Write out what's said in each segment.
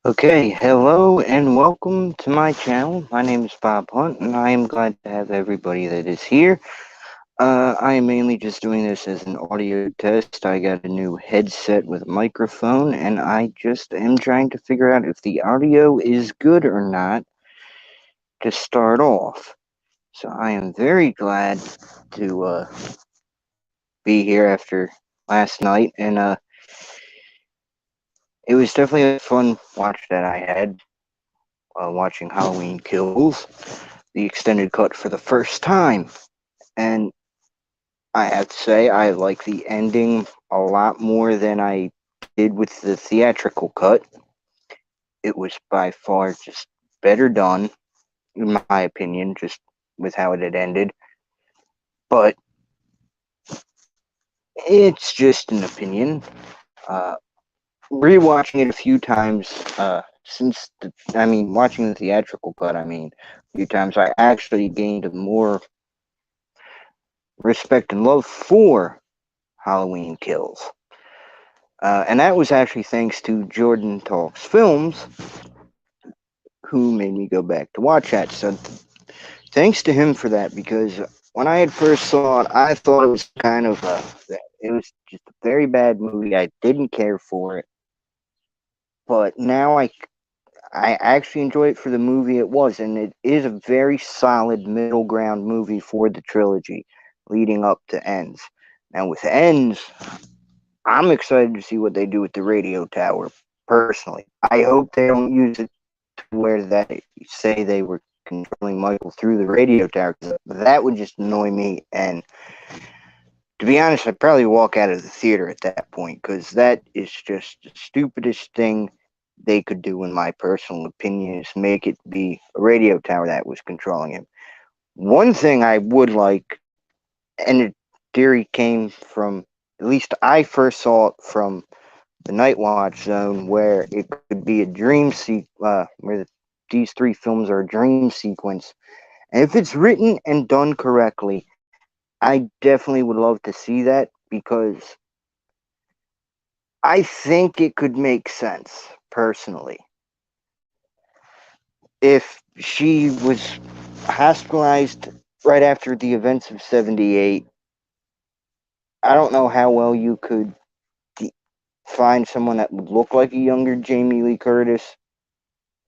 Okay, hello and welcome to my channel. My name is Bob Hunt, and I am glad to have everybody that is here. I am mainly just doing this as an audio test. I got a new headset with a microphone, and I just am trying to figure out if the audio is good or not to start off. So I am very glad to be here after last night, and it was definitely a fun watch that I had watching Halloween Kills, the extended cut for the first time. And I have to say, I like the ending a lot more than I did with the theatrical cut. It was by far just better done, in my opinion, just with how it had ended. But it's just an opinion. Uh, Rewatching it a few times watching the theatrical cut, a few times, I actually gained more respect and love for Halloween Kills. And that was actually thanks to Jordan Talks Films, who made me go back to watch that. So thanks to him for that, because when I had first saw it, I thought it was it was just a very bad movie. I didn't care for it, but now I actually enjoy it for the movie it was, and it is a very solid middle ground movie for the trilogy leading up to Ends. Now with Ends, I'm excited to see what they do with the radio tower. Personally, I hope they don't use it to where they say they were controlling Michael through the radio tower. 'Cause that would just annoy me. And to be honest, I'd probably walk out of the theater at that point, because that is just the stupidest thing they could do, in my personal opinion, is make it be a radio tower that was controlling him. One thing I would like, and the theory came from, at least I first saw it from the Night Watch Zone, where it could be a these three films are a dream sequence. And if it's written and done correctly, I definitely would love to see that, because I think it could make sense personally. If she was hospitalized right after the events of 78, I don't know how well you could find someone that would look like a younger Jamie Lee Curtis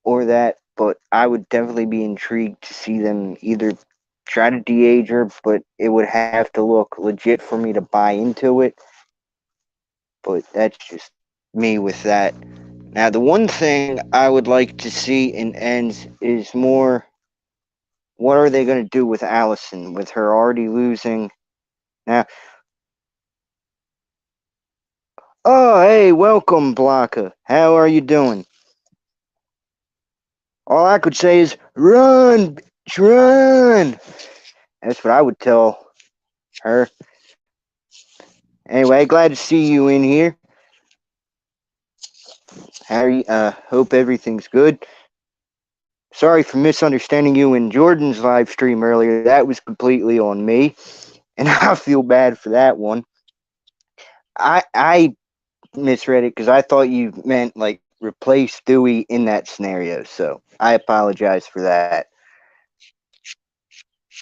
or that, but I would definitely be intrigued to see them either try to de-age her, but it would have to look legit for me to buy into it. But that's just me with that. Now, the one thing I would like to see in Ends is more, what are they going to do with Allison, with her already losing? Now, oh, hey, welcome, Blanca. How are you doing? All I could say is, run, bitch, run. That's what I would tell her. Anyway, glad to see you in here. Harry, hope everything's good. Sorry for misunderstanding you in Jordan's live stream earlier. That was completely on me, and I feel bad for that one. I misread it because I thought you meant like replace Dewey in that scenario. So I apologize for that.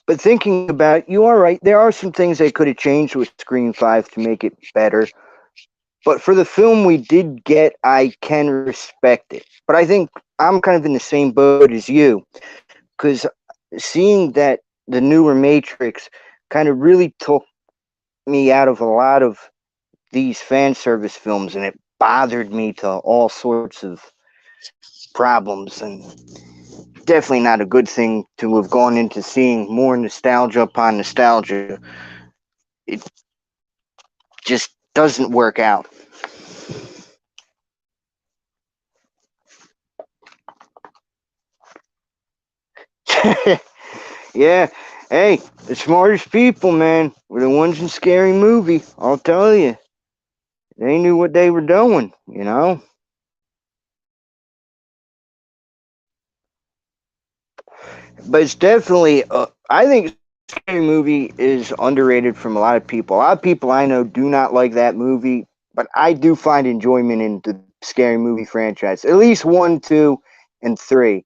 But thinking about it, you are right. There are some things they could have changed with Scream 5 to make it better. But for the film we did get, I can respect it. But I think I'm kind of in the same boat as you, because seeing that the newer Matrix kind of really took me out of a lot of these fan service films, and it bothered me to all sorts of problems, and definitely not a good thing to have gone into seeing more nostalgia upon nostalgia. It just doesn't work out. Yeah, hey, the smartest people, man, were the ones in Scary Movie. I'll tell you, they knew what they were doing. But it's definitely, I think Scary Movie is underrated from a lot of people. A lot of people I know do not like that movie, but I do find enjoyment in the scary movie franchise. At least 1, 2, and 3.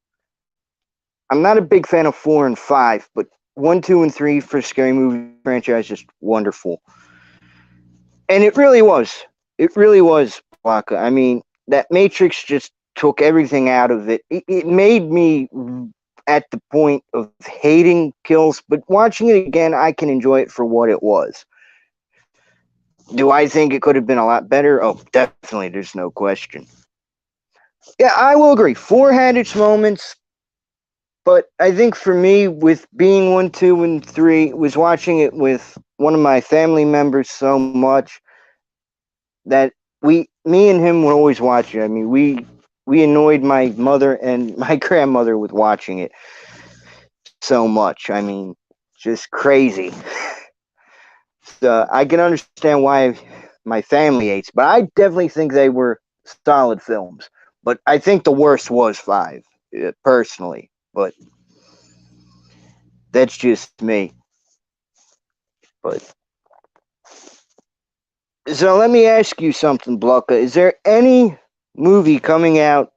I'm not a big fan of 4 and 5, but 1, 2, and 3 for scary movie franchise is wonderful. And it really was. It really was, Blanca. I mean, that Matrix just took everything out of it. It made me at the point of hating Kills, but watching it again, I can enjoy it for what it was. Do I think it could have been a lot better? Oh, definitely. There's no question. Yeah, I will agree. 4 had its moments, but I think for me, with being 1, 2, and 3, was watching it with one of my family members so much that me and him would always watch it. I mean, we annoyed my mother and my grandmother with watching it so much. I mean, just crazy. So I can understand why my family hates, but I definitely think they were solid films. But I think the worst was 5, personally. But that's just me. But so let me ask you something, Blucka. Is there any movie coming out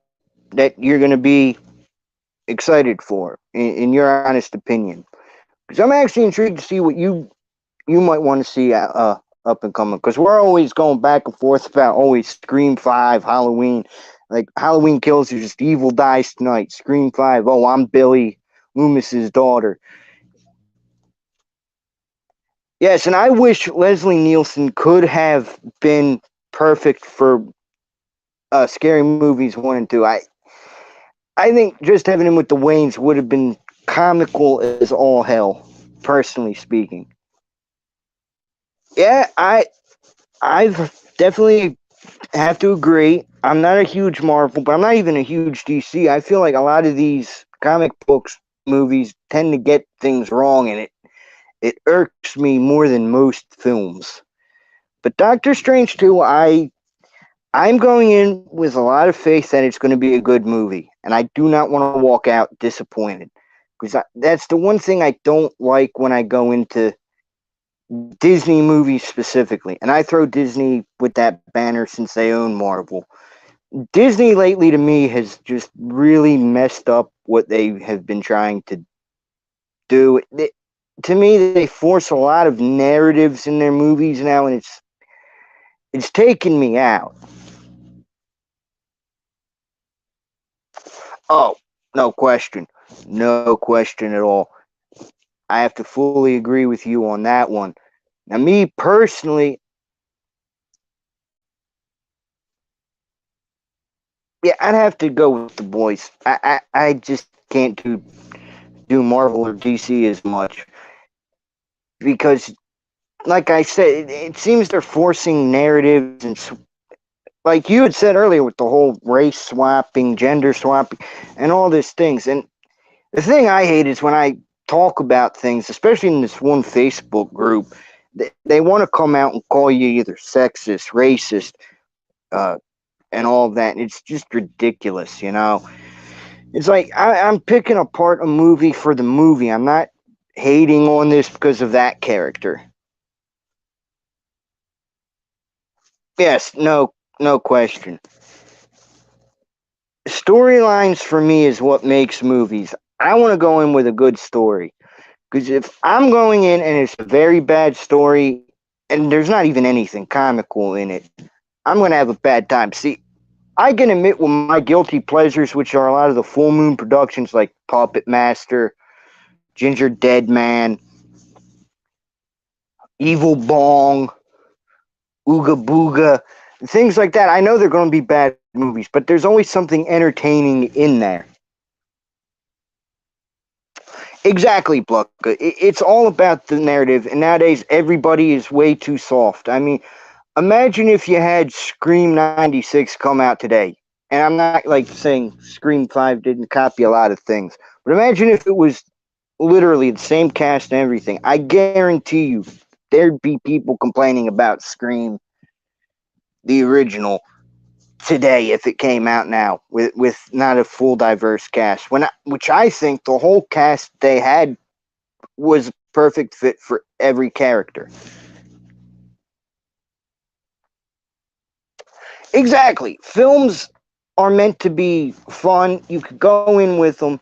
that you're going to be excited for, in your honest opinion? Because I'm actually intrigued to see what you might want to see up and coming. Because we're always going back and forth about always Scream 5, Halloween. Like Halloween Kills is just Evil Dies Tonight. Scream 5, oh, I'm Billy Loomis's daughter. Yes, and I wish Leslie Nielsen could have been perfect for Scary Movies 1 and 2. I think just having him with the Waynes would have been comical as all hell, personally speaking. Yeah, I've definitely have to agree. I'm not a huge Marvel, but I'm not even a huge DC. I feel like a lot of these comic books movies tend to get things wrong, and it irks me more than most films. But Doctor Strange 2, I'm going in with a lot of faith that it's going to be a good movie, and I do not want to walk out disappointed, because that's the one thing I don't like when I go into Disney movies specifically. And I throw Disney with that banner since they own Marvel. Disney lately to me has just really messed up what they have been trying to do. To me, they force a lot of narratives in their movies now, and it's taken me out. Oh, no question. No question at all. I have to fully agree with you on that one. Now, me personally, yeah, I'd have to go with the boys. I just can't do Marvel or DC as much because, like I said, it seems they're forcing narratives and like you had said earlier with the whole race swapping, gender swapping, and all these things. And the thing I hate is when I talk about things, especially in this one Facebook group, they want to come out and call you either sexist, racist, uh, and all of that. And it's just ridiculous, you know? It's like I'm picking apart a movie for the movie. I'm not hating on this because of that character. Yes, no question. Storylines for me is what makes movies. I want to go in with a good story. Because if I'm going in and it's a very bad story and there's not even anything comical in it, I'm going to have a bad time. See, I can admit with my guilty pleasures, which are a lot of the Full Moon productions like Puppet Master, Ginger Dead Man, Evil Bong, Ooga Booga, things like that. I know they're going to be bad movies, but there's always something entertaining in there. Exactly, Bluck. It's all about the narrative, and nowadays everybody is way too soft. I mean, imagine if you had Scream 96 come out today. And I'm not like saying Scream 5 didn't copy a lot of things, but imagine if it was literally the same cast and everything. I guarantee you there'd be people complaining about Scream, the original, today if it came out now with not a full diverse cast. Which I think the whole cast they had was a perfect fit for every character. Exactly. Films are meant to be fun. You could go in with them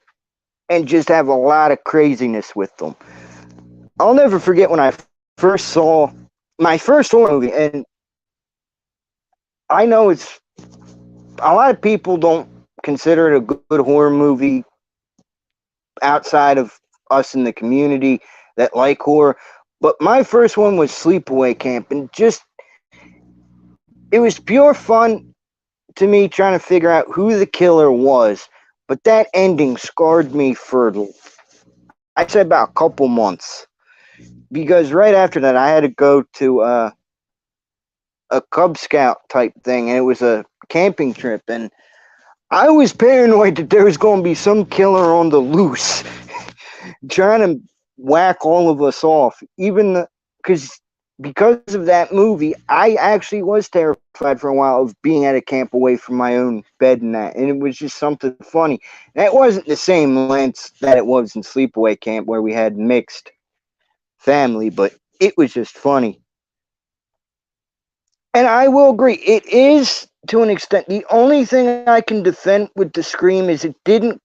and just have a lot of craziness with them. I'll never forget when I first saw my first horror movie, and I know it's a lot of people don't consider it a good horror movie outside of us in the community that like horror. But my first one was Sleepaway Camp, and just it was pure fun to me trying to figure out who the killer was. But that ending scarred me for, I'd say, about a couple months. Because right after that, I had to go to a Cub Scout type thing, and it was a camping trip. And I was paranoid that there was going to be some killer on the loose trying to whack all of us off. Even because of that movie, I actually was terrified for a while of being at a camp away from my own bed and that, and it was just something funny. That wasn't the same lengths that it was in Sleepaway Camp where we had mixed family, but it was just funny. And I will agree, it is to an extent. The only thing I can defend with the Scream is it didn't,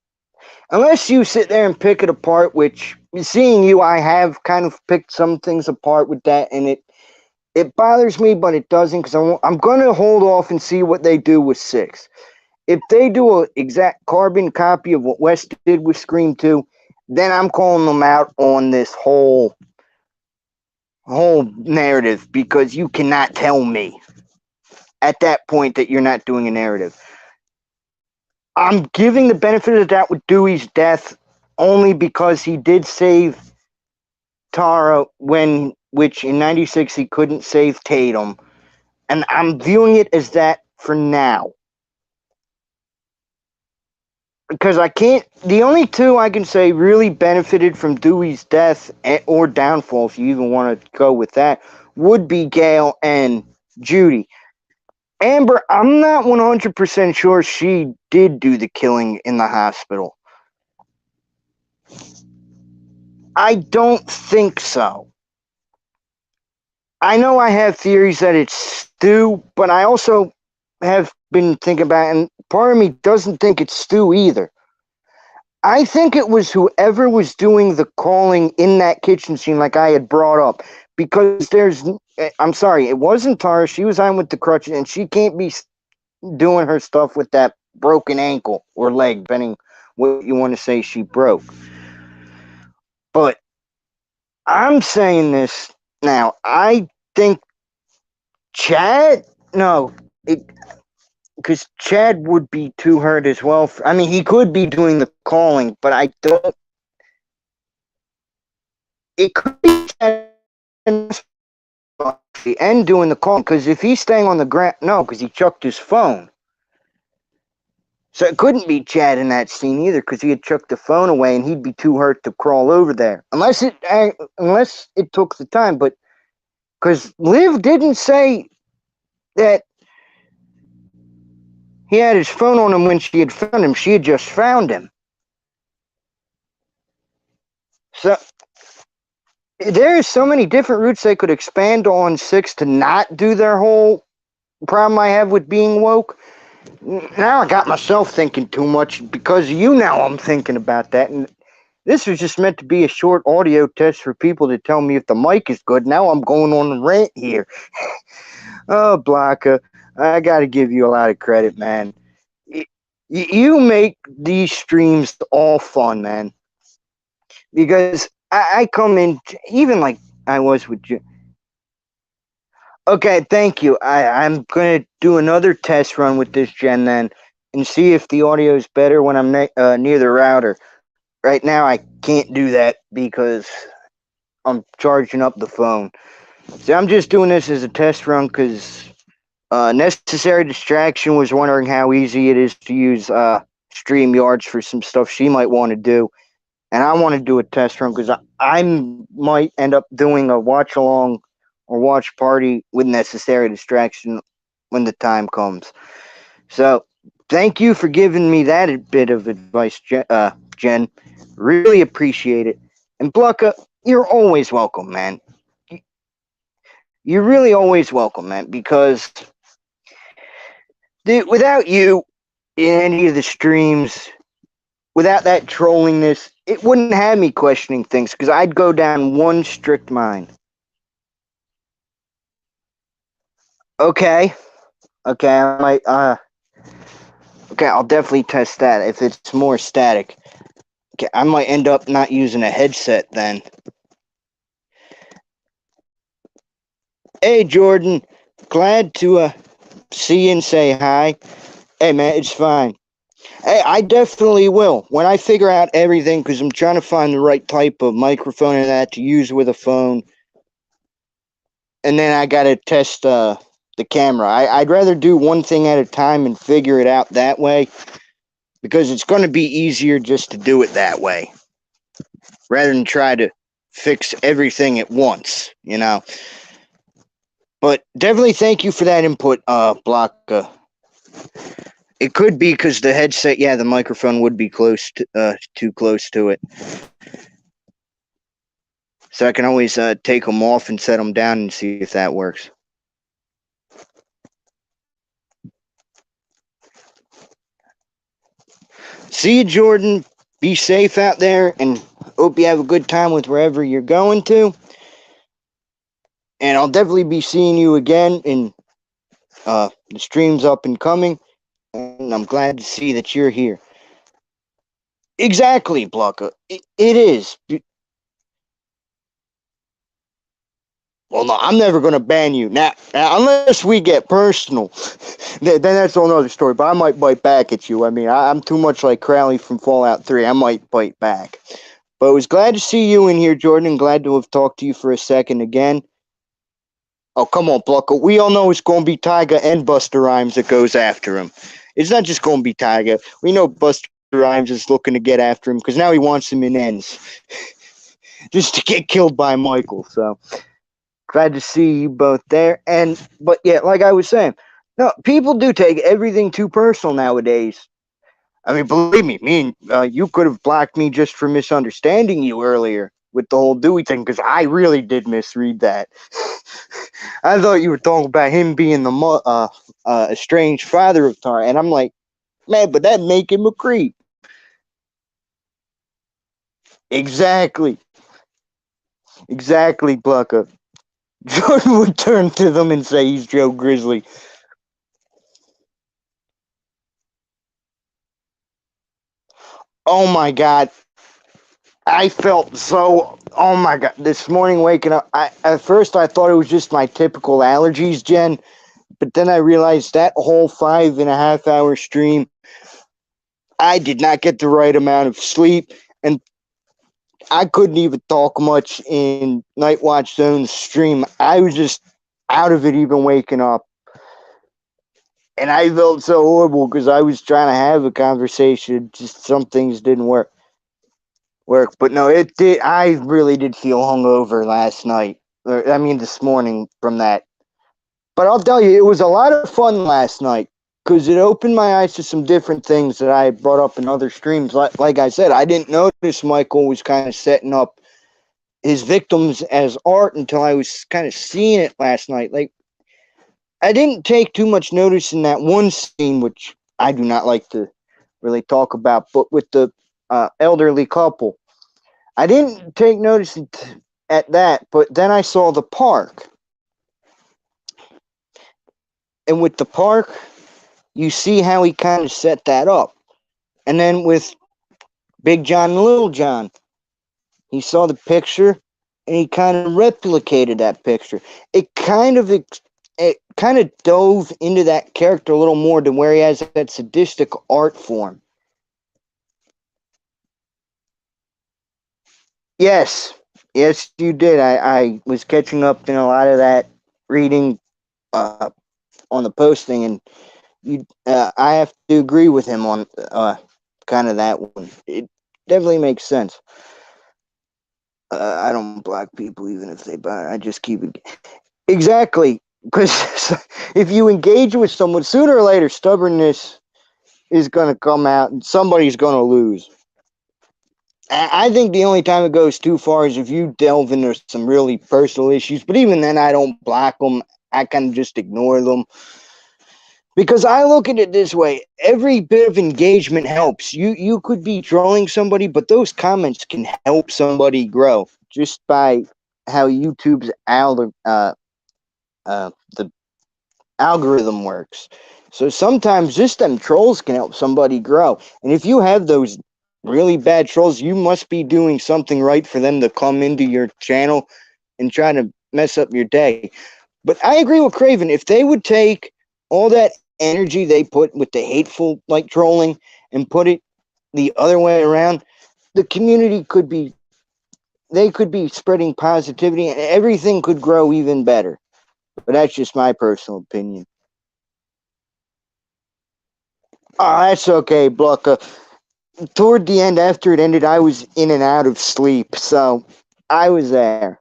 unless you sit there and pick it apart, which seeing you, I have kind of picked some things apart with that, and it bothers me, but it doesn't, because I'm going to hold off and see what they do with 6. If they do an exact carbon copy of what West did with Scream 2, then I'm calling them out on this whole narrative, because you cannot tell me at that point that you're not doing a narrative. I'm giving the benefit of the doubt with Dewey's death only because he did save Tara which in 96 he couldn't save Tatum, and I'm viewing it as that for now. Because I can't, the only two I can say really benefited from Dewey's death or downfall, if you even want to go with that, would be Gail and Judy. Amber, I'm not 100% sure she did do the killing in the hospital. I don't think so. I know I have theories that it's Stu, but I also have been thinking about it, and part of me doesn't think it's Stu either. I think it was whoever was doing the calling in that kitchen scene, like I had brought up, because I'm sorry, it wasn't Tara. She was on with the crutches, and she can't be doing her stuff with that broken ankle or leg, depending what you want to say she broke. But I'm saying this now. I think Chad, no, because Chad would be too hurt as well. I mean, he could be doing the calling, but I don't. It could be Chad and doing the calling, because if he's staying on the ground, no, because he chucked his phone. So it couldn't be Chad in that scene either, because he had chucked the phone away and he'd be too hurt to crawl over there, unless it took the time. But because Liv didn't say that he had his phone on him when she had found him. She had just found him. So there's so many different routes they could expand on 6 to not do their whole problem I have with being woke. Now I got myself thinking too much because now I'm thinking about that. And this was just meant to be a short audio test for people to tell me if the mic is good. Now I'm going on a rant here. Oh, Blanca, I got to give you a lot of credit, man. You make these streams all fun, man. Because I come in, even like I was with you. Okay, thank you. I'm going to do another test run with this gen then and see if the audio is better when I'm near the router. Right now, I can't do that because I'm charging up the phone. So I'm just doing this as a test run because Necessary Distraction was wondering how easy it is to use StreamYards for some stuff she might want to do. And I want to do a test run because I might end up doing a watch along or watch party with Necessary Distraction when the time comes. So thank you for giving me that bit of advice, Jen. Really appreciate it. And Blucka, you're always welcome, man. You're really always welcome, man, because Dude, without you in any of the streams, without that trollingness, it wouldn't have me questioning things because I'd go down one strict mind. Okay, okay, I might. Okay, I'll definitely test that if it's more static. Okay, I might end up not using a headset then. Hey, Jordan, glad to see you and say hi. Hey, man, it's fine. Hey, I definitely will. When I figure out everything, because I'm trying to find the right type of microphone and that to use with a phone, and then I got to test the camera. I'd rather do one thing at a time and figure it out that way, because it's going to be easier just to do it that way, rather than try to fix everything at once, you know. But definitely thank you for that input, Blanca. It could be because the headset, yeah, the microphone would be too close to it. So I can always take them off and set them down and see if that works. See you, Jordan. Be safe out there and hope you have a good time with wherever you're going to. And I'll definitely be seeing you again in the streams up and coming. And I'm glad to see that you're here. Exactly, Blanca. It is. Well, no, I'm never going to ban you. Now, unless we get personal, then that's another story. But I might bite back at you. I mean, I'm too much like Crowley from Fallout 3. I might bite back. But it was glad to see you in here, Jordan, and glad to have talked to you for a second again. Oh, come on, Blanca. We all know it's going to be Tyga and Buster Rhymes that goes after him. It's not just going to be Tyga. We know Buster Rhymes is looking to get after him because now he wants him in ends. Just to get killed by Michael. So glad to see you both there. But yeah, like I was saying, no, people do take everything too personal nowadays. I mean, believe me, you could have blocked me just for misunderstanding you earlier with the whole Dewey thing because I really did misread that. I thought you were talking about him being the estranged father of Tara, and I'm like, man, but that make him a creep. Exactly, Blanca. Jordan would turn to them and say he's Joe Grizzly. Oh my God. I felt so. Oh my God. This morning waking up, at first I thought it was just my typical allergies, Jen. But then I realized that whole 5.5 hour stream, I did not get the right amount of sleep. And I couldn't even talk much in Night Watch Zone's stream. I was just out of it even waking up. And I felt so horrible because I was trying to have a conversation. Just some things didn't work. But no, it did. I really did feel hungover last night. This morning from that. But I'll tell you, it was a lot of fun last night because it opened my eyes to some different things that I brought up in other streams. Like I said, I didn't notice Michael was kind of setting up his victims as art until I was kind of seeing it last night. Like, I didn't take too much notice in that one scene, which I do not like to really talk about, but with the elderly couple. I didn't take notice at that, but then I saw the park. And with the park, you see how he kind of set that up. And then with Big John and Little John, he saw the picture and he kind of replicated that picture. It kind of dove into that character a little more to where he has that sadistic art form. Yes, you did. I was catching up in a lot of that reading on the posting, and I have to agree with him on kind of that one. It definitely makes sense. I don't block people even if they buy. I just keep it exactly because if you engage with someone, sooner or later, stubbornness is going to come out, and somebody's going to lose. I think the only time it goes too far is if you delve into some really personal issues. But even then, I don't block them. I kind of just ignore them Because I look at it this way, every bit of engagement helps. You could be trolling somebody, but those comments can help somebody grow just by how YouTube's the algorithm works. So sometimes just them trolls can help somebody grow. And if you have those really bad trolls, you must be doing something right for them to come into your channel and try to mess up your day. But I agree with Craven. If they would take all that energy they put with the hateful like trolling and put it the other way around, the community could be they could be spreading positivity and everything could grow even better. But that's just my personal opinion. Oh, that's okay, Blucka. Toward the end, after it ended, I was in and out of sleep, so I was there.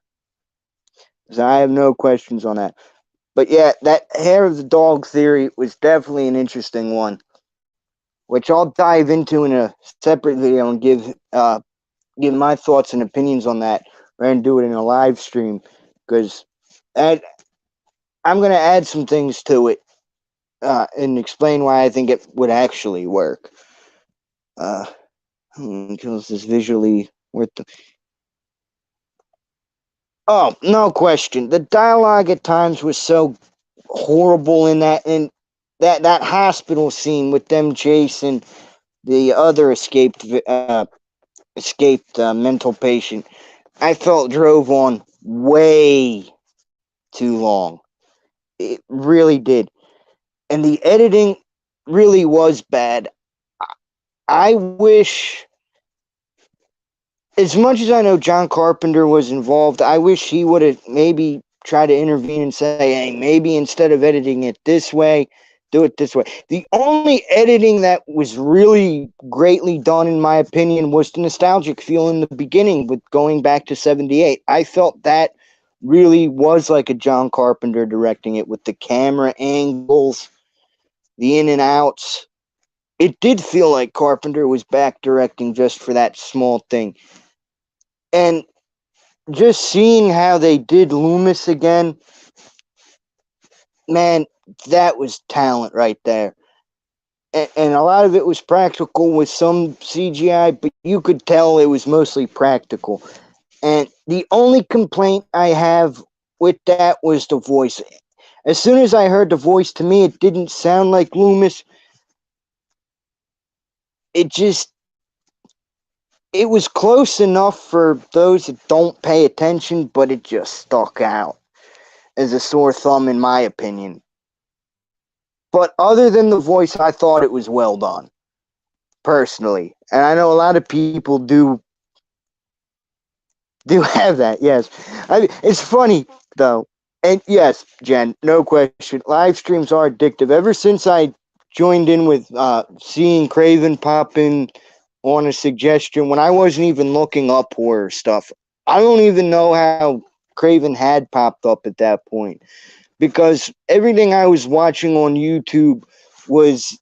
So I have no questions on that. But yeah, that hair of the dog theory was definitely an interesting one, which I'll dive into in a separate video and give my thoughts and opinions on that, rather than do it in a live stream, because I'm going to add some things to it and explain why I think it would actually work. Because it's visually worth the. Oh, no question. The dialogue at times was so horrible in that hospital scene with them chasing the other escaped mental patient. I felt drove on way too long. It really did. And the editing really was bad. I wish, as much as I know John Carpenter was involved, I wish he would have maybe tried to intervene and say, hey, maybe instead of editing it this way, do it this way. The only editing that was really greatly done, in my opinion, was the nostalgic feel in the beginning with going back to 78. I felt that really was like a John Carpenter directing it with the camera angles, the in and outs. It did feel like Carpenter was back directing just for that small thing. And just seeing how they did Loomis again, man, that was talent right there. And a lot of it was practical with some CGI, but you could tell it was mostly practical. And the only complaint I have with that was the voice. As soon as I heard the voice, to me, it didn't sound like Loomis. It just, it was close enough for those that don't pay attention, but it just stuck out as a sore thumb, in my opinion. But other than the voice, I thought it was well done, personally. And I know a lot of people do have that. Yes, it's funny though. And yes, Jen, no question. Live streams are addictive. Ever since I joined in with seeing Craven pop in on a suggestion when I wasn't even looking up horror stuff, I don't even know how Craven had popped up at that point, because everything I was watching on YouTube was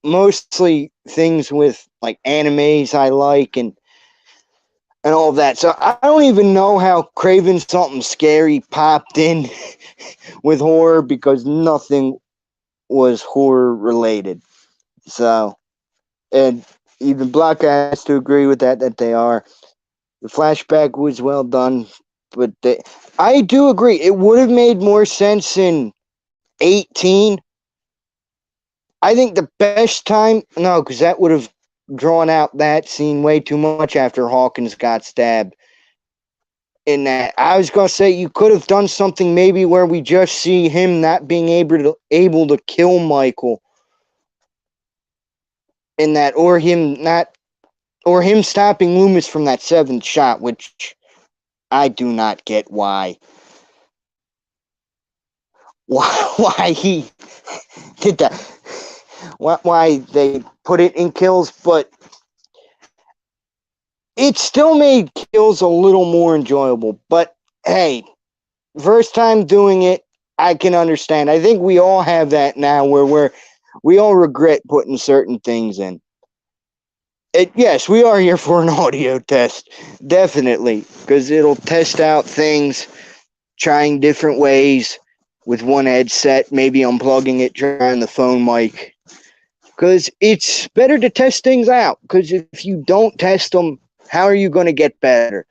mostly things with like animes I like and all of that. So I don't even know how Craven Something Scary popped in with horror, because nothing was horror related. So, and even Blanca has to agree with that they are. The flashback was well done, but I do agree. It would have made more sense in 18. I think the best time, no, because that would have drawn out that scene way too much after Hawkins got stabbed. In that, I was gonna say you could have done something maybe where we just see him not being able to kill Michael. In that, or him stopping Loomis from that seventh shot, which I do not get why he did that. Why they put it in kills, but it still made kills a little more enjoyable. But hey, first time doing it, I can understand. I think we all have that now where we all regret putting certain things in. Yes, we are here for an audio test, definitely, because it'll test out things, trying different ways, with one headset, maybe unplugging it, trying the phone mic. Because it's better to test things out. Because if you don't test them, how are you going to get better?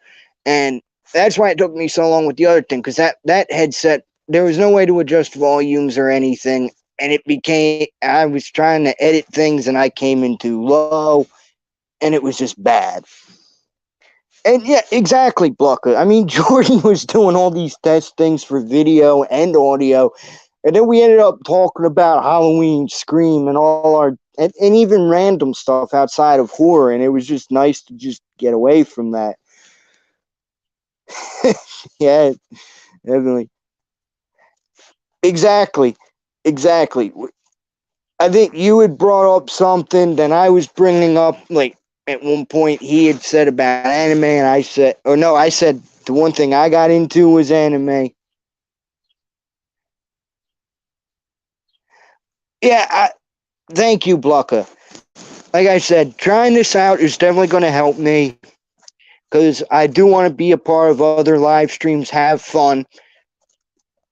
And that's why it took me so long with the other thing. Because that headset, there was no way to adjust volumes or anything. And it became, I was trying to edit things and I came into low and it was just bad. And yeah, exactly, Blucker. I mean, Jordan was doing all these test things for video and audio, and then we ended up talking about Halloween, Scream, and all our and even random stuff outside of horror, and it was just nice to just get away from that. Yeah, definitely. Exactly, exactly. I think you had brought up something, then I was bringing up like at one point he had said about anime, and I said, or no, I said the one thing I got into was anime. Yeah, thank you, Blucker. Like I said, trying this out is definitely going to help me because I do want to be a part of other live streams, have fun.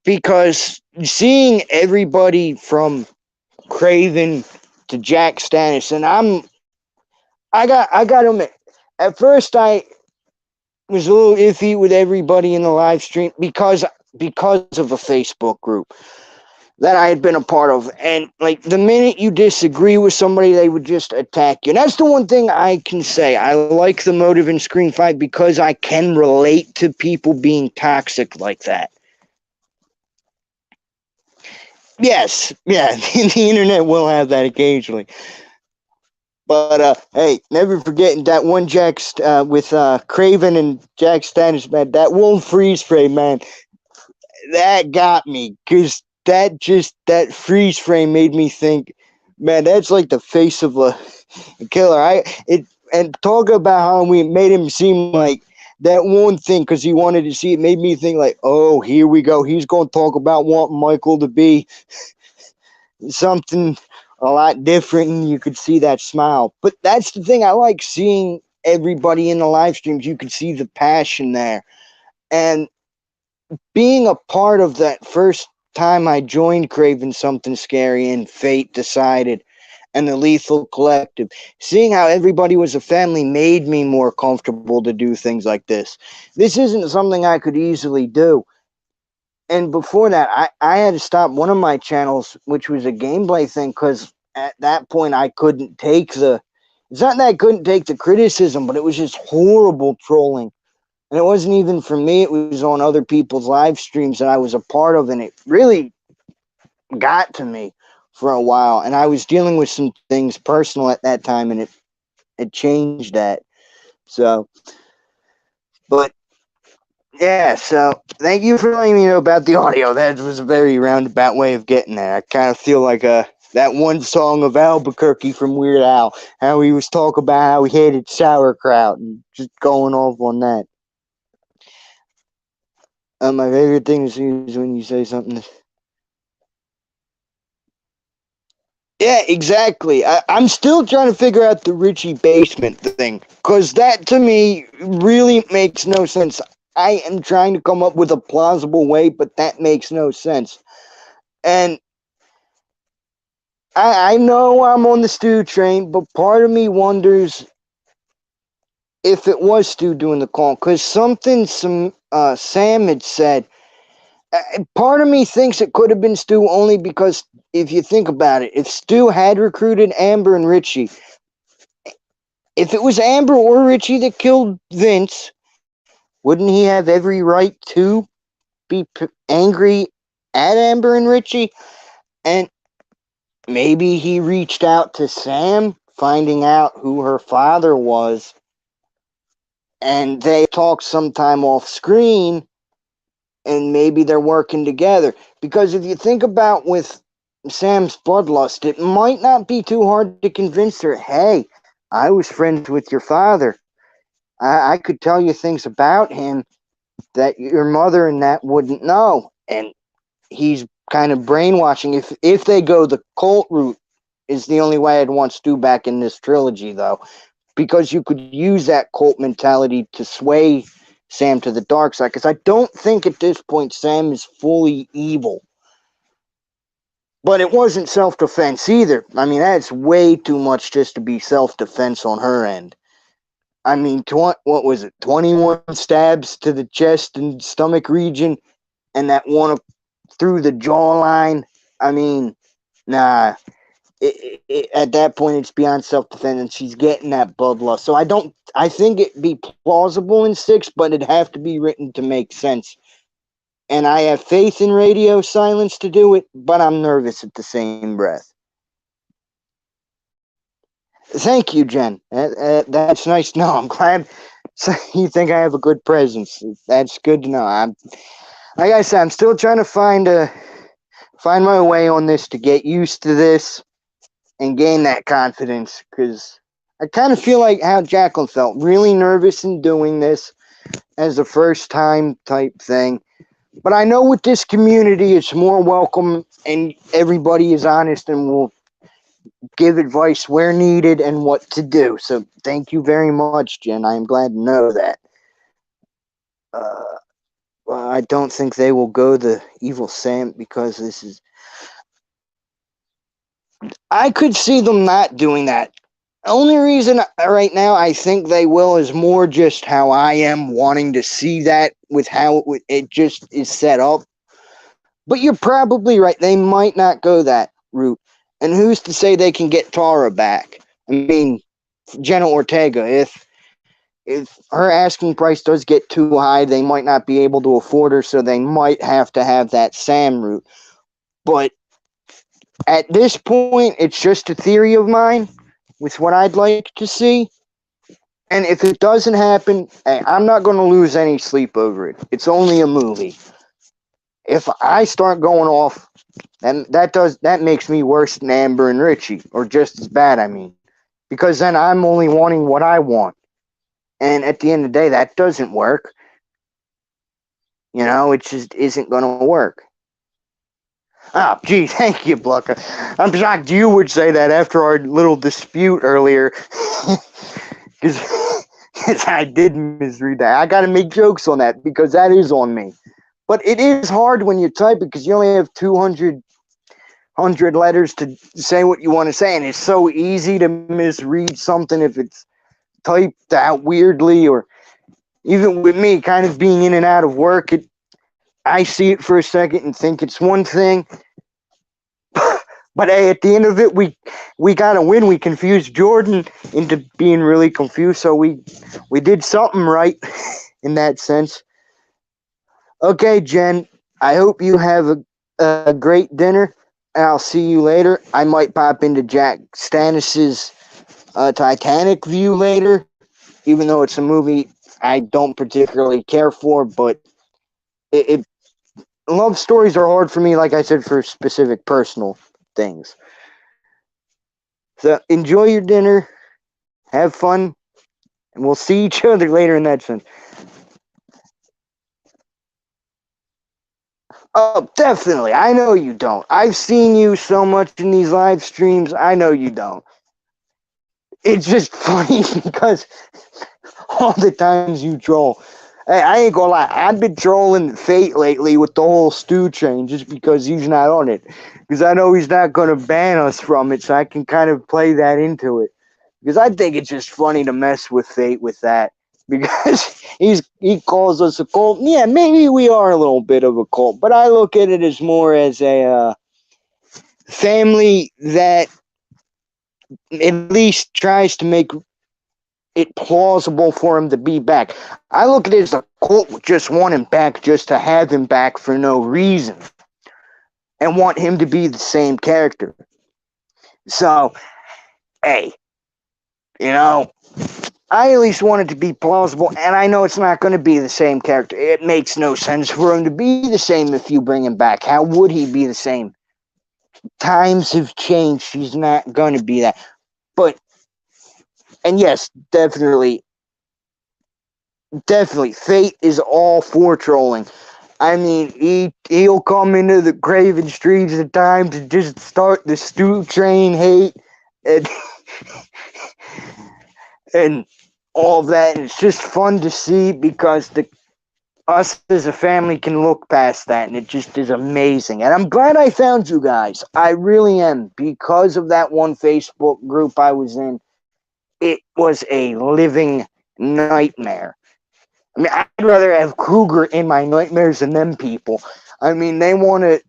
Because seeing everybody from Craven to Jack Stannis, and I got him. At first, I was a little iffy with everybody in the live stream because of a Facebook group that I had been a part of. And like the minute you disagree with somebody, they would just attack you. And that's the one thing I can say. I like the Motive and Screen Fight because I can relate to people being toxic like that. Yes, yeah, the internet will have that occasionally. But hey, never forgetting that one Jack with Craven and Jack Stannis, man. That one freeze frame, man, that got me because that freeze frame made me think, man, that's like the face of a killer. And talk about how we made him seem like that one thing because he wanted to see it made me think like, oh, here we go. He's going to talk about wanting Michael to be something a lot different, and you could see that smile. But that's the thing I like seeing everybody in the live streams. You could see the passion there, and being a part of that first time I joined Craven Something Scary and Fate Decided and the Lethal Collective, seeing how everybody was a family made me more comfortable to do things like this. This isn't something I could easily do. And before that, I had to stop one of my channels, which was a gameplay thing, because at that point I couldn't take it's not that I couldn't take the criticism, but it was just horrible trolling. And it wasn't even for me, it was on other people's live streams that I was a part of, and it really got to me for a while. And I was dealing with some things personal at that time, and it changed that. So, but yeah, so thank you for letting me know about the audio. That was a very roundabout way of getting there. I kind of feel like that one song of Albuquerque from Weird Al, how he was talking about how he hated sauerkraut and just going off on that. My favorite thing to see is when you say something. Yeah, exactly. I'm still trying to figure out the Richie basement thing because that to me really makes no sense. I am trying to come up with a plausible way, but that makes no sense. And I know I'm on the Stu train, but part of me wonders if it was Stu doing the call because Sam had said. Part of me thinks it could have been Stu only because if you think about it, if Stu had recruited Amber and Richie, if it was Amber or Richie that killed Vince, wouldn't he have every right to be angry at Amber and Richie? And maybe he reached out to Sam, finding out who her father was, and they talked sometime off screen, and maybe they're working together. Because if you think about with Sam's bloodlust, it might not be too hard to convince her, hey, I was friends with your father. I could tell you things about him that your mother and that wouldn't know. And he's kind of brainwashing. If they go the cult route, is the only way I'd want Stu back in this trilogy, though, because you could use that cult mentality to sway Sam to the dark side. Because I don't think at this point Sam is fully evil. But it wasn't self-defense either. I mean, that's way too much just to be self-defense on her end. I mean, what was it? 21 stabs to the chest and stomach region, and that one through the jawline. I mean, nah. At that point, it's beyond self-defense, and she's getting that bloodlust. So I don't. I think it'd be plausible in 6, but it'd have to be written to make sense. And I have faith in radio silence to do it, but I'm nervous at the same breath. Thank you, Jen. That's nice. No, I'm glad you think I have a good presence. That's good to know. Like I said, I'm still trying to find my way on this to get used to this and gain that confidence, because I kind of feel like how Jacqueline felt, really nervous in doing this as a first time type thing. But I know with this community, it's more welcome and everybody is honest and will give advice where needed and what to do. So thank you very much, Jen. I am glad to know that. Well, I don't think they will go the evil Sam, because this is. I could see them not doing that. Only reason right now I think they will is more just how I am wanting to see that with how it just is set up. But you're probably right. They might not go that route. And who's to say they can get Tara back? I mean, Jenna Ortega, if her asking price does get too high, they might not be able to afford her, so they might have to have that Sam route. But at this point, it's just a theory of mine with what I'd like to see. And if it doesn't happen, hey, I'm not going to lose any sleep over it. It's only a movie. If I start going off, then that makes me worse than Amber and Richie, or just as bad, I mean. Because then I'm only wanting what I want. And at the end of the day, that doesn't work. You know, it just isn't going to work. Oh, gee, thank you, Blucker. I'm shocked you would say that after our little dispute earlier. Because I did misread that. I got to make jokes on that because that is on me. But it is hard when you type because you only have 200 letters to say what you want to say. And it's so easy to misread something if it's typed out weirdly, or even with me kind of being in and out of work, I see it for a second and think it's one thing. But hey, at the end of it, we got to win. We confused Jordan into being really confused, so we did something right in that sense. Okay, Jen, I hope you have a great dinner, and I'll see you later. I might pop into Jack Stannis's Titanic view later, even though it's a movie I don't particularly care for, but love stories are hard for me, like I said, for specific personal things. So enjoy your dinner, have fun, and we'll see each other later in that sense. Oh, definitely. I know you don't. I've seen you so much in these live streams. I know you don't. It's just funny because all the times you troll. Hey, I ain't gonna lie. I've been trolling Fate lately with the whole Stu train just because he's not on it. Because I know he's not gonna ban us from it, so I can kind of play that into it. Because I think it's just funny to mess with Fate with that. Because he calls us a cult. Yeah, maybe we are a little bit of a cult, but I look at it as more as a family that at least tries to make it plausible for him to be back. I look at it as a cult just want him back just to have him back for no reason. And want him to be the same character. So, hey, you know, I at least want it to be plausible, and I know it's not going to be the same character. It makes no sense for him to be the same if you bring him back. How would he be the same? Times have changed. He's not going to be that. But, and yes, definitely, Fate is all for trolling. I mean, he'll come into the Craven streams at times and just start the Stu train hate and all of that. And it's just fun to see because us as a family can look past that, and it just is amazing. And I'm glad I found you guys. I really am, because of that one Facebook group I was in. It was a living nightmare. I mean, I'd rather have Kruger in my nightmares than them people. I mean, they want to.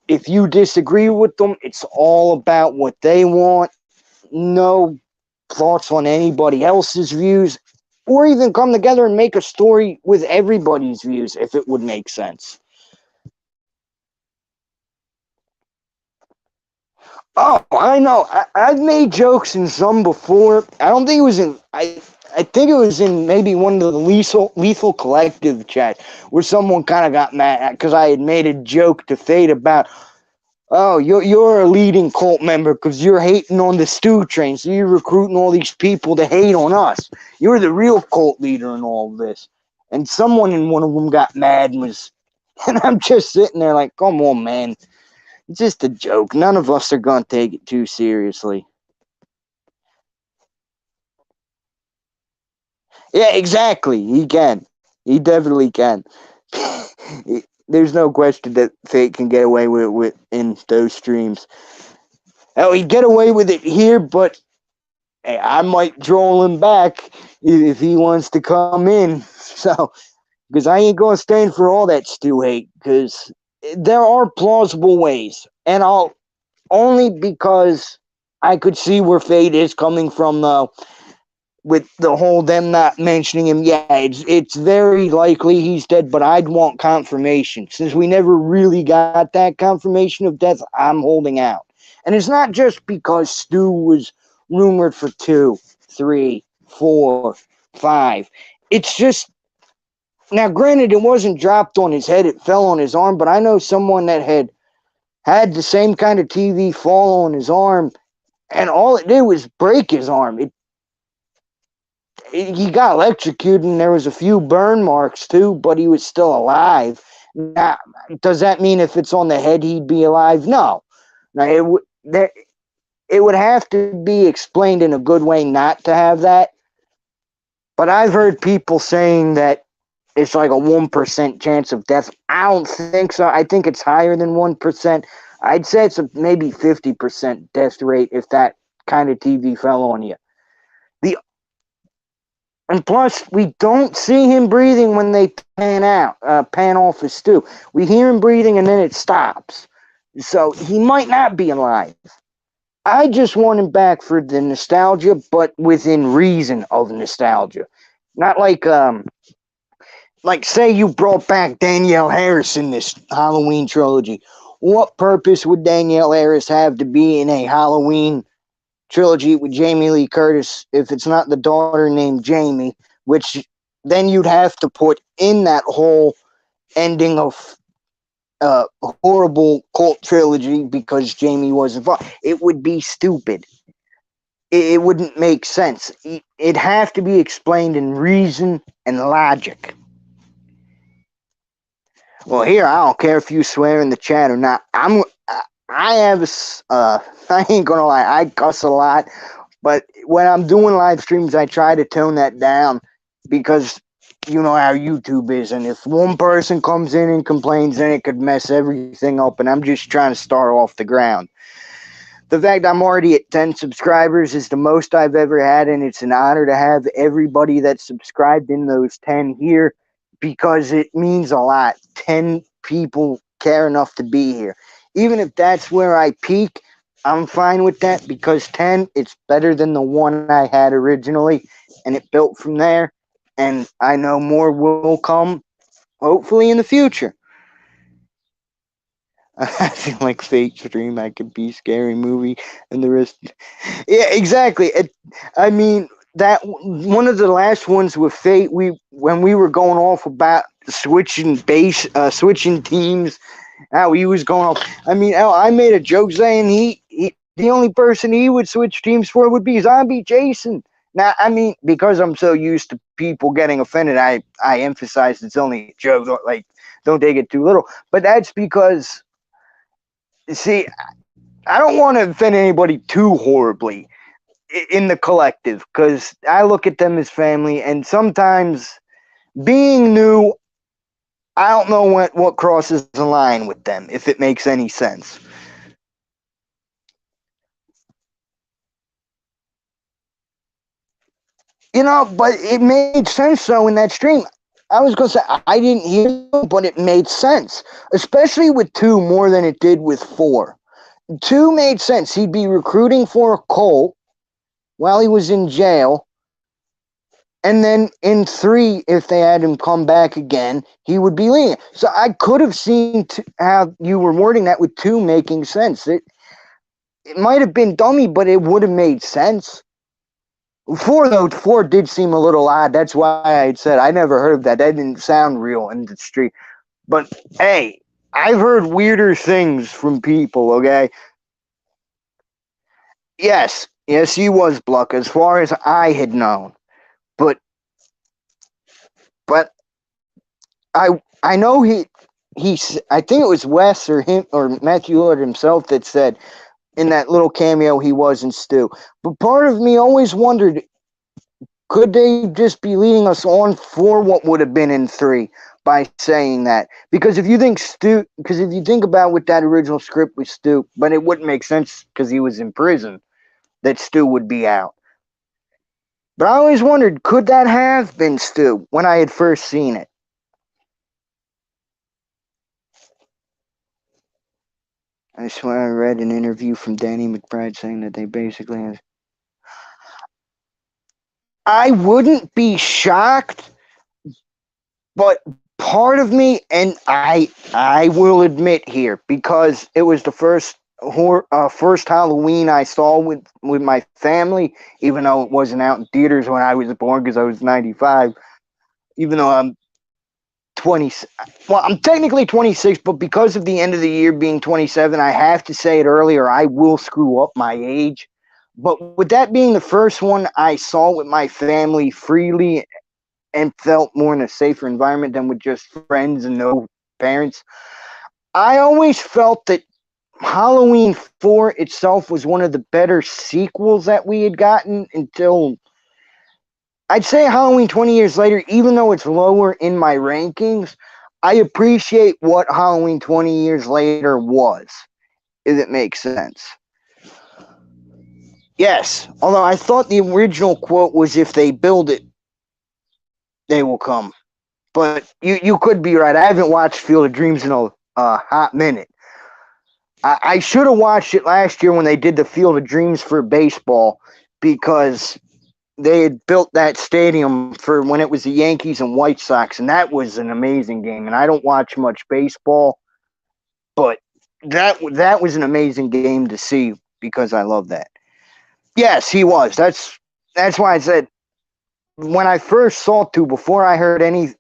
If you disagree with them, it's all about what they want. No thoughts on anybody else's views, or even come together and make a story with everybody's views if it would make sense. Oh, I know. I've made jokes in some before. I don't think it was in. I think it was in maybe one of the Lethal Collective chats where someone kind of got mad because I had made a joke to Fate about, oh, you're a leading cult member because you're hating on the Stew Train, so you're recruiting all these people to hate on us. You're the real cult leader in all of this. And someone in one of them got mad and was, and I'm just sitting there like, come on, man. It's just a joke. None of us are going to take it too seriously. Yeah, exactly. He can. He definitely can. There's no question that Fate can get away with in those streams. Oh, he'd get away with it here, but hey, I might troll him back if he wants to come in. So, because I ain't going to stand for all that stew hate, because there are plausible ways. And I'll only because I could see where Fate is coming from, though, with the whole them not mentioning him. Yeah, it's very likely he's dead, but I'd want confirmation. Since we never really got that confirmation of death, I'm holding out. And it's not just because Stu was rumored for 2, 3, 4, 5. It's just, now granted, it wasn't dropped on his head, it fell on his arm, but I know someone that had the same kind of TV fall on his arm, and all it did was break his arm. He got electrocuted, and there was a few burn marks too, but he was still alive. Now, does that mean if it's on the head he'd be alive? No. Now, it would have to be explained in a good way not to have that. But I've heard people saying that it's like a 1% chance of death. I don't think so. I think it's higher than 1%. I'd say it's a maybe 50% death rate if that kind of TV fell on you. The And plus, we don't see him breathing when they pan off his stew. We hear him breathing and then it stops. So he might not be alive. I just want him back for the nostalgia, but within reason of nostalgia. Not like say you brought back Danielle Harris in this Halloween trilogy. What purpose would Danielle Harris have to be in a Halloween trilogy with Jamie Lee Curtis if it's not the daughter named Jamie, which then you'd have to put in that whole ending of horrible cult trilogy because Jamie was involved. It would be stupid. It wouldn't make sense. It'd have to be explained in reason and logic. Well, here, I don't care if you swear in the chat or not. I have I ain't gonna lie, I cuss a lot, but when I'm doing live streams, I try to tone that down because you know how YouTube is, and if one person comes in and complains, then it could mess everything up, and I'm just trying to start off the ground. The fact I'm already at 10 subscribers is the most I've ever had, and it's an honor to have everybody that's subscribed in those 10 here because it means a lot. 10 people care enough to be here. Even if that's where I peak, I'm fine with that because 10, it's better than the one I had originally, and it built from there. And I know more will come, hopefully, in the future. I feel like Fate Stream, I could be Scary Movie, and the rest. Yeah, exactly. I mean, that one of the last ones with Fate, when we were going off about switching teams, how he was going off. I mean, I made a joke saying the only person he would switch teams for would be Zombie Jason. Now, I mean, because I'm so used to people getting offended, I emphasize it's only a joke. Like, don't take it too little. But that's because, see, I don't want to offend anybody too horribly in the collective because I look at them as family, and sometimes being new, I don't know what crosses the line with them, if it makes any sense. But it made sense though in that stream. I was gonna say I didn't hear them, but it made sense, especially with 2 more than it did with 4. 2 made sense. He'd be recruiting for a cult while he was in jail, and then in 3, if they had him come back again, he would be leaving. So I could have seen how you were wording that with 2 making sense. It might have been dummy, but it would have made sense. 4 though, 4 did seem a little odd. That's why I said I never heard of that. That didn't sound real in the street. But hey, I've heard weirder things from people. Okay, yes, he was Bluck as far as I had known. But but I know he's I think it was Wes or him or Matthew Lillard himself that said in that little cameo he was in Stu. But part of me always wondered, could they just be leading us on for what would have been in 3 by saying that? Because if you think about what that original script was Stu, but it wouldn't make sense because he was in prison, that Stu would be out. But I always wondered, could that have been Stu when I had first seen it? I swear I read an interview from Danny McBride saying that they basically have. I wouldn't be shocked, but part of me, and I will admit here, because it was the first Halloween I saw with my family, even though it wasn't out in theaters when I was born because I was 95. Even though I'm 20, well, I'm technically 26, but because of the end of the year being 27, I have to say it earlier. I will screw up my age. But with that being the first one I saw with my family freely and felt more in a safer environment than with just friends and no parents, I always felt that Halloween 4 itself was one of the better sequels that we had gotten until, I'd say, Halloween 20 years later. Even though it's lower in my rankings, I appreciate what Halloween 20 years later was, if it makes sense. Yes, although I thought the original quote was, if they build it, they will come. But you could be right. I haven't watched Field of Dreams in a hot minute. I should have watched it last year when they did the Field of Dreams for baseball, because they had built that stadium for when it was the Yankees and White Sox, and that was an amazing game. And I don't watch much baseball, but that was an amazing game to see because I love that. Yes, he was. That's why I said when I first saw 2, before I heard any,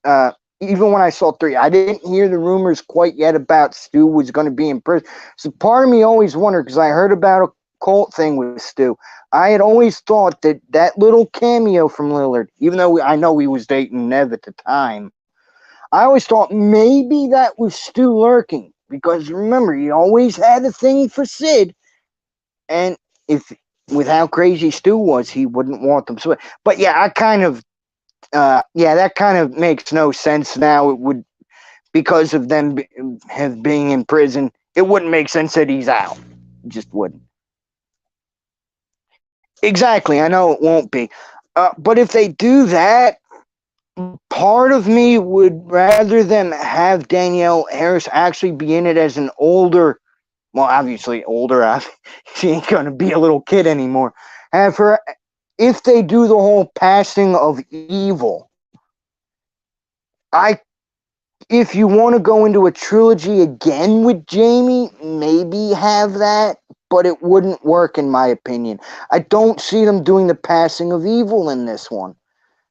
even when I saw 3, I didn't hear the rumors quite yet about Stu was going to be in prison. So part of me always wondered, because I heard about a cult thing with Stu. I had always thought that little cameo from Lillard, even though I know he was dating Nev at the time, I always thought maybe that was Stu lurking, because remember, he always had a thing for Sid, and if with how crazy Stu was, he wouldn't want them. So, but yeah, that kind of makes no sense now. It would, because of them being in prison, it wouldn't make sense that he's out. It just wouldn't. Exactly. I know it won't be. But if they do that, part of me would rather them have Danielle Harris actually be in it as an older, well, obviously older. She ain't going to be a little kid anymore. Have her, if they do the whole passing of evil, if you want to go into a trilogy again with Jamie, maybe have that, but it wouldn't work in my opinion. I don't see them doing the passing of evil in this one.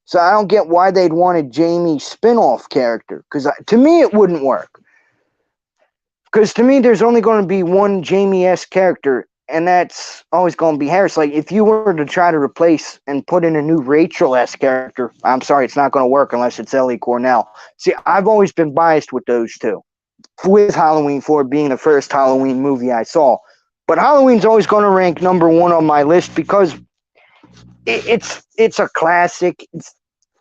So I don't get why they'd want a Jamie spin-off character, because to me it wouldn't work. Because to me there's only going to be one Jamie-esque character, and that's always going to be Harris. Like, if you were to try to replace and put in a new Rachel-esque character, I'm sorry, it's not going to work unless it's Ellie Cornell. See, I've always been biased with those two, with Halloween 4 being the first Halloween movie I saw. But Halloween's always going to rank number 1 on my list because it's a classic.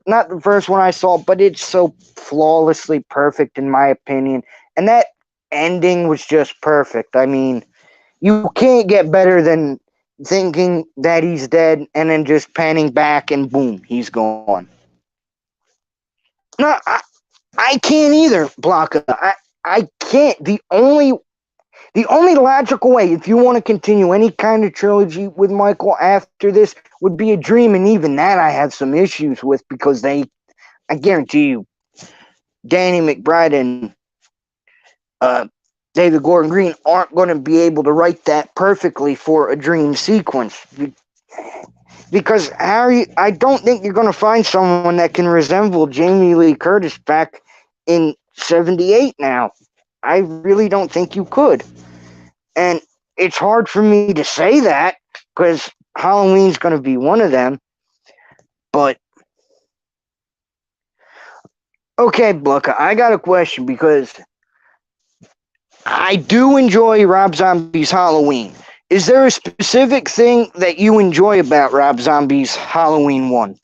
not the first one I saw, but it's so flawlessly perfect in my opinion. And that ending was just perfect. I mean, you can't get better than thinking that he's dead and then just panning back and boom, he's gone. No, I can't either, Blanca. I can't. The only logical way, if you want to continue any kind of trilogy with Michael after this, would be a dream, and even that I have some issues with because I guarantee you, Danny McBride and uh, David Gordon Green aren't going to be able to write that perfectly for a dream sequence. Because Harry, I don't think you're going to find someone that can resemble Jamie Lee Curtis back in '78 now. I really don't think you could. And it's hard for me to say that because Halloween's going to be one of them. But, okay, Blanca, I got a question because I do enjoy Rob Zombie's Halloween. Is there a specific thing that you enjoy about Rob Zombie's Halloween 1,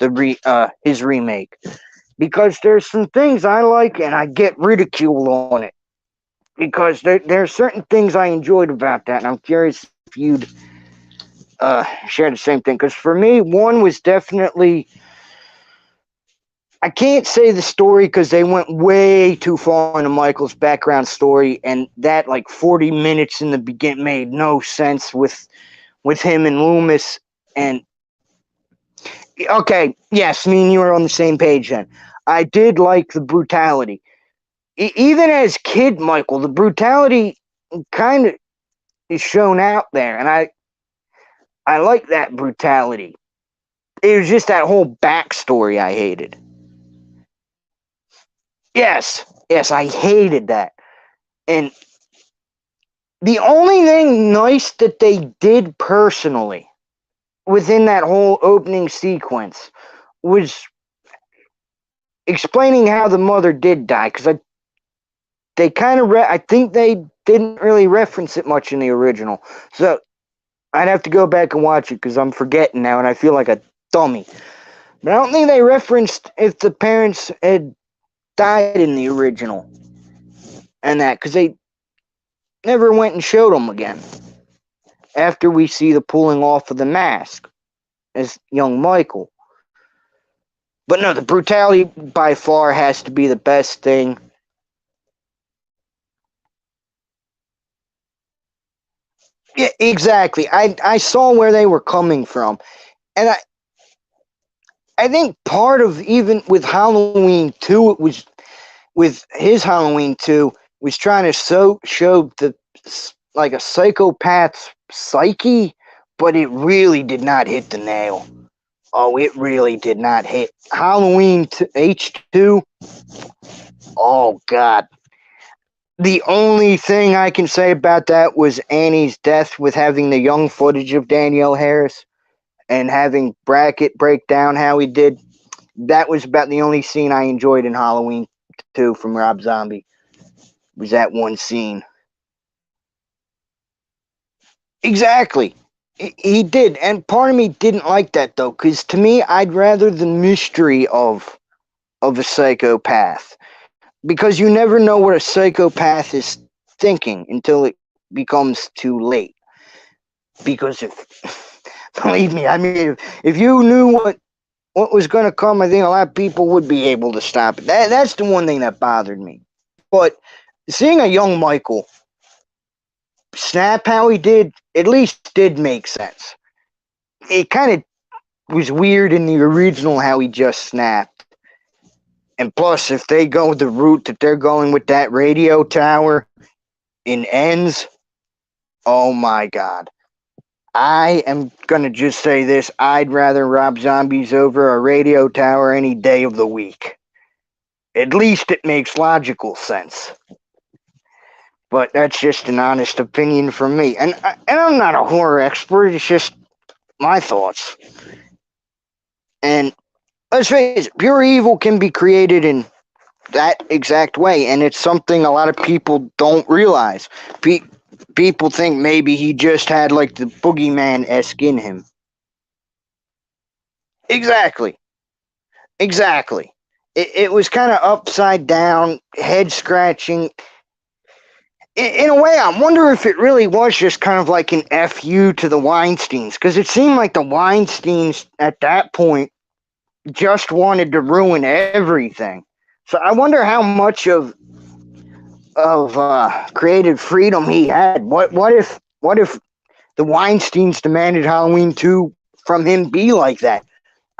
his remake? Because there's some things I like and I get ridiculed on it. Because there are certain things I enjoyed about that, and I'm curious if you'd share the same thing. Because for me, one was definitely, I can't say the story because they went way too far into Michael's background story, and that like 40 minutes in the beginning made no sense with him and Loomis. And okay, yes, me and you are on the same page then. I did like the brutality. Even as kid Michael, the brutality kind of is shown out there, and I like that brutality. It was just that whole backstory I hated. Yes, I hated that. And the only thing nice that they did personally within that whole opening sequence was explaining how the mother did die, because they kind of I think they didn't really reference it much in the original, so I'd have to go back and watch it because I'm forgetting now and I feel like a dummy. But I don't think they referenced if the parents had died in the original and that, because they never went and showed them again after we see the pulling off of the mask as young Michael. But no, the brutality by far has to be the best thing. Yeah, exactly. I saw where they were coming from. And I think part of, even with Halloween 2, it was with his Halloween 2 was trying to show the like a psychopath's psyche, but it really did not hit the nail. Oh, it really did not hit. Halloween H2. Oh God. The only thing I can say about that was Annie's death, with having the young footage of Danielle Harris and having Brackett break down how he did. That was about the only scene I enjoyed in Halloween 2 from Rob Zombie. Was that one scene. Exactly. He did. And part of me didn't like that though, because to me, I'd rather the mystery of a psychopath. Because you never know what a psychopath is thinking until it becomes too late. Because believe me, I mean, if you knew what was going to come, I think a lot of people would be able to stop it. That's the one thing that bothered me. But seeing a young Michael snap how he did, at least did make sense. It kind of was weird in the original how he just snapped. And plus, if they go the route that they're going with that radio tower in Ends, oh my God. I am going to just say this. I'd rather Rob Zombies over a radio tower any day of the week. At least it makes logical sense. But that's just an honest opinion from me. And I'm not a horror expert. It's just my thoughts. And let's face it, pure evil can be created in that exact way. And it's something a lot of people don't realize. People think maybe he just had like the boogeyman-esque in him. Exactly. Exactly. It was kind of upside down, head scratching. In a way, I wonder if it really was just kind of like an FU to the Weinsteins, because it seemed like the Weinsteins at that point just wanted to ruin everything. So I wonder how much of creative freedom he had. What if the Weinsteins demanded Halloween 2 from him be like that?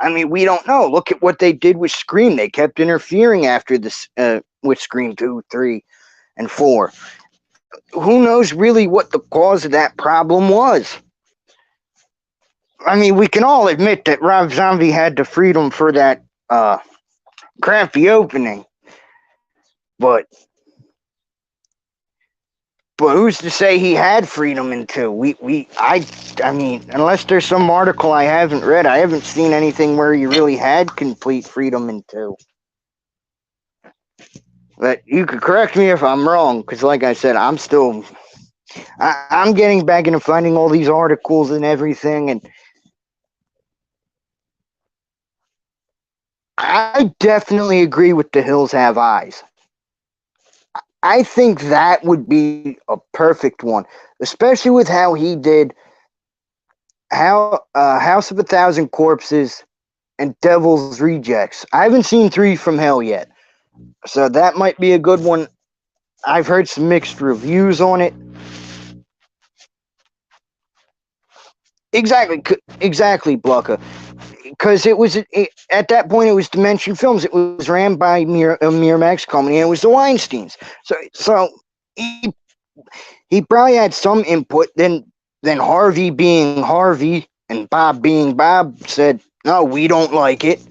I mean, we don't know. Look at what they did with Scream. They kept interfering after this with Scream 2, 3, and 4. Who knows really what the cause of that problem was? I mean, we can all admit that Rob Zombie had the freedom for that crappy opening, but who's to say he had freedom in 2? I mean, unless there's some article I haven't read, I haven't seen anything where he really had complete freedom in 2. But you could correct me if I'm wrong, because like I said, I'm getting back into finding all these articles and everything, and I definitely agree with The Hills Have Eyes. I think that would be a perfect one, especially with how he did House of a Thousand Corpses and Devil's Rejects. I haven't seen Three from Hell yet, so that might be a good one. I've heard some mixed reviews on it. Exactly, Blucka. Because at that point it was Dimension Films. It was ran by a Miramax company, and it was the Weinsteins. So he probably had some input. Then Harvey, being Harvey, and Bob, being Bob, said, "No, we don't like it."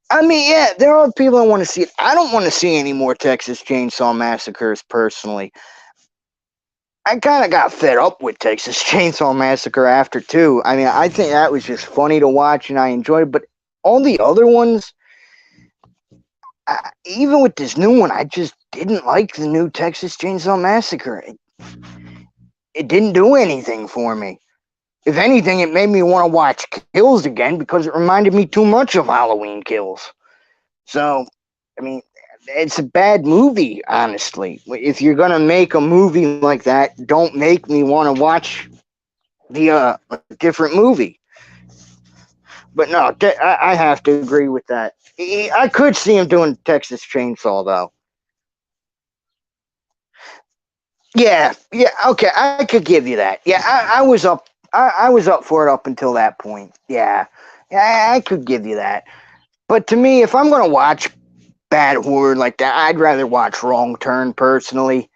I mean, yeah, there are people that want to see it. I don't want to see any more Texas Chainsaw Massacres personally. I kind of got fed up with Texas Chainsaw Massacre after 2. I mean, I think that was just funny to watch and I enjoyed it. But all the other ones, even with this new one, I just didn't like the new Texas Chainsaw Massacre. It didn't do anything for me. If anything, it made me want to watch Kills again because it reminded me too much of Halloween Kills. So, I mean, it's a bad movie, honestly. If you're gonna make a movie like that, don't make me want to watch the different movie. But no, I have to agree with that. I could see him doing Texas Chainsaw though. Yeah, okay, I could give you that. Yeah, I was up. I was up for it up until that point. Yeah, I could give you that. But to me, if I'm gonna watch bad horror like that, I'd rather watch Wrong Turn personally,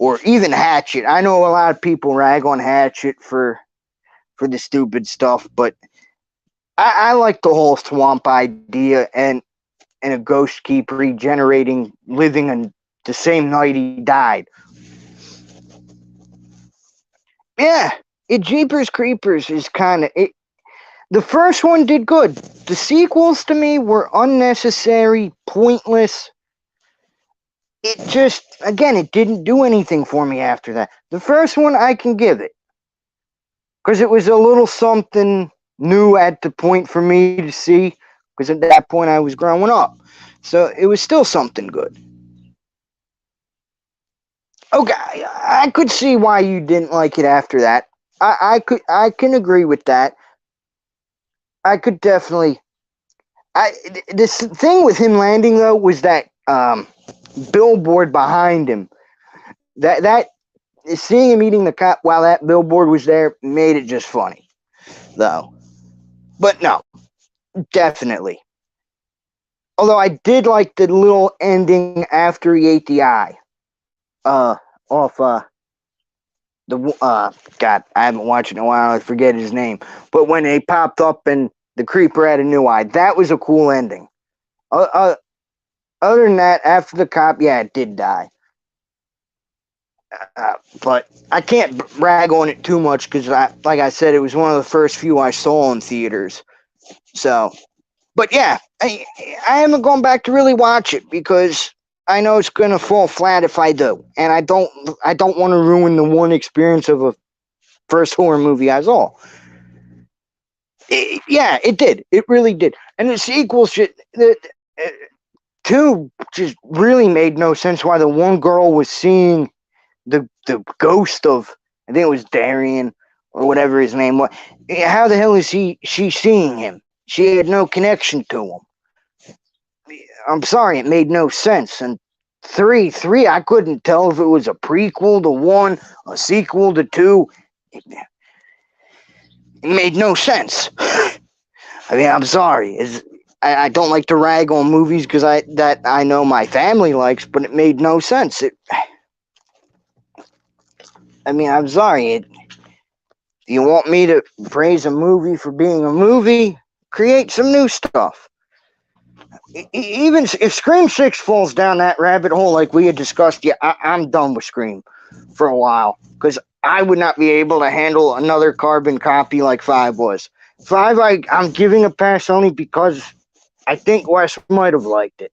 or even Hatchet. I know a lot of people rag on Hatchet for the stupid stuff, but I like the whole swamp idea and a ghost keep regenerating, living on the same night he died. Yeah, Jeepers Creepers is kind of it. The first one did good. The sequels to me were unnecessary, pointless. It just, again, it didn't do anything for me after that. The first one I can give it because it was a little something new at the point for me to see, because at that point I was growing up. So it was still something good. Okay, I could see why you didn't like it after that. I can agree with that. I could definitely. This thing with him landing though was that billboard behind him. That seeing him eating the cop while that billboard was there made it just funny, though. But no, definitely. Although I did like the little ending after he ate the eye. Off the God, I haven't watched it in a while. I forget his name. But when they popped up and the creeper had a new eye, that was a cool ending. Other than that, after the cop, yeah, it did die. But I can't brag on it too much because, like I said, it was one of the first few I saw in theaters. So, but yeah, I haven't gone back to really watch it because I know it's gonna fall flat if I do, and I don't want to ruin the one experience of a first horror movie I saw. Yeah, it did. It really did. And the sequel shit, two just really made no sense. Why the one girl was seeing the ghost of, I think it was Darian or whatever his name was. How the hell is she seeing him? She had no connection to him. I'm sorry, it made no sense. And three, I couldn't tell if it was a prequel to one, a sequel to two. It made no sense. I mean, I'm sorry. I don't like to rag on movies because I know my family likes, but it made no sense. I mean, I'm sorry. You want me to praise a movie for being a movie? Create some new stuff. Even if Scream 6 falls down that rabbit hole like we had discussed, yeah, I'm done with Scream for a while because I would not be able to handle another carbon copy like 5 was. 5, I'm giving a pass only because I think Wes might have liked it.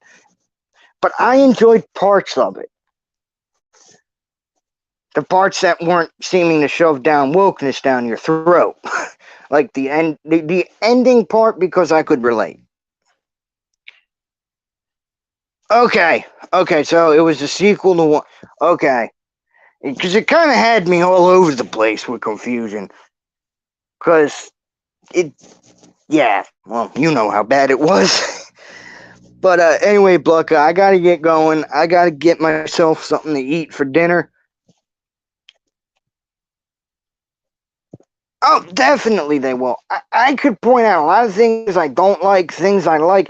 But I enjoyed parts of it. The parts that weren't seeming to shove down wokeness down your throat. Like the ending part because I could relate. Okay, so it was a sequel to one. Okay, because it kind of had me all over the place with confusion. Because yeah, well, you know how bad it was. But anyway, Blucka, I gotta get going. I gotta get myself something to eat for dinner. Oh, definitely they will. I could point out a lot of things I don't like, things I like.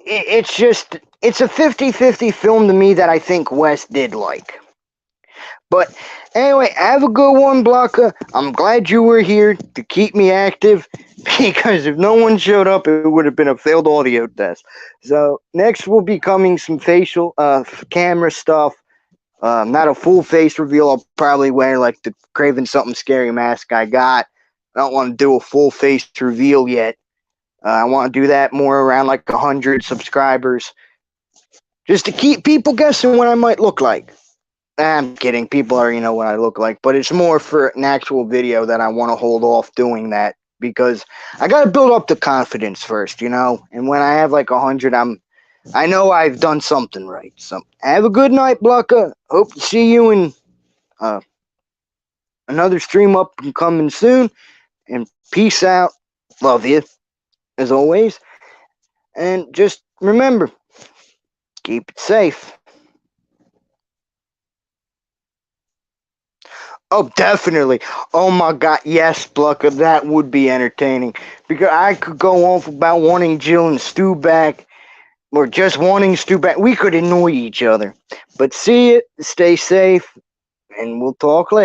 It's just, it's a 50-50 film to me that I think Wes did like. But anyway, have a good one, Blanca. I'm glad you were here to keep me active because if no one showed up, it would have been a failed audio test. So next will be coming some facial camera stuff. Not a full face reveal. I'll probably wear like the Craven Something Scary mask I got. I don't want to do a full face reveal yet. I want to do that more around like 100 subscribers. Just to keep people guessing what I might look like. I'm kidding. People already know what I look like, but it's more for an actual video that I want to hold off doing that because I got to build up the confidence first, you know? And when I have like 100, I know I've done something right. So have a good night, Blucka. Hope to see you in another stream up and coming soon. And peace out. Love you, as always. And just remember, keep it safe. Oh, definitely. Oh my God, yes, Blucka, that would be entertaining. Because I could go on about wanting Jill and Stu back, or just wanting Stu back. We could annoy each other. But see it, stay safe, and we'll talk later.